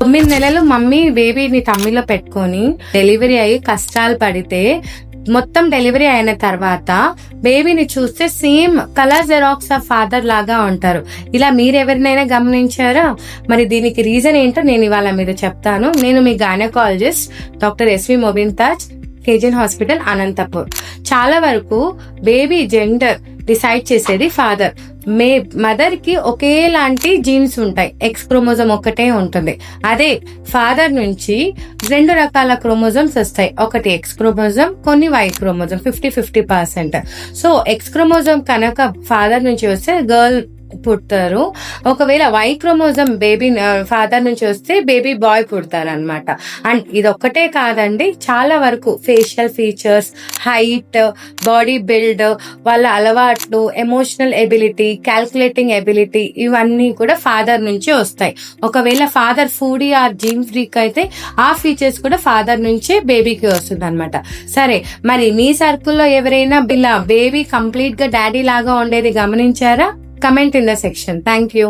9 నెలలు మమ్మీ బేబీని తమ్మిలో పెట్టుకొని డెలివరీ అయ్యి కష్టాలు పడితే మొత్తం డెలివరీ అయిన తర్వాత బేబీని చూస్తే same colour xerox of father లాగా ఉంటారు. ఇలా మీరెవరినైనా గమనించారా? మరి దీనికి రీజన్ ఏంటో నేను ఇవాళ మీరు చెప్తాను. నేను మీ gynaecologist doctor S V Mobin Taj, కేజన్ హాస్పిటల్, అనంతపూర్. చాలా వరకు బేబీ జెండర్ డిసైడ్ చేసేది ఫాదర్. మదర్ కి ఒకేలాంటి జీన్స్ ఉంటాయి, ఎక్స్ క్రోమోజోమ్ ఒక్కటే ఉంటుంది. అదే ఫాదర్ నుంచి 2 రకాల క్రోమోజోమ్స్ వస్తాయి. ఒకటి ఎక్స్ క్రోమోజోమ్, కొన్ని why chromosome, 50-50%. So X chromosome కనుక ఫాదర్ నుంచి వస్తే గర్ల్ పుడతారు. ఒకవేళ వై క్రోమోజోమ్ బేబీ ఫాదర్ నుంచి వస్తే బేబీ బాయ్ పుడతారు అనమాట. అండ్ ఇది ఒక్కటే కాదండి, చాలా వరకు facial features, height, body build, వాళ్ళ అలవాట్లు, ఎమోషనల్ ఎబిలిటీ, క్యాల్కులేటింగ్ ఎబిలిటీ, ఇవన్నీ కూడా ఫాదర్ నుంచి వస్తాయి. ఒకవేళ father foodie or gene freak అయితే ఆ ఫీచర్స్ కూడా ఫాదర్ నుంచే బేబీకి వస్తుంది అనమాట. సరే, మరి మీ సర్కిల్లో ఎవరైనా ఇలా బేబీ కంప్లీట్ గా డాడీ లాగా ఉండేది గమనించారా? Comment in the section. Thank you.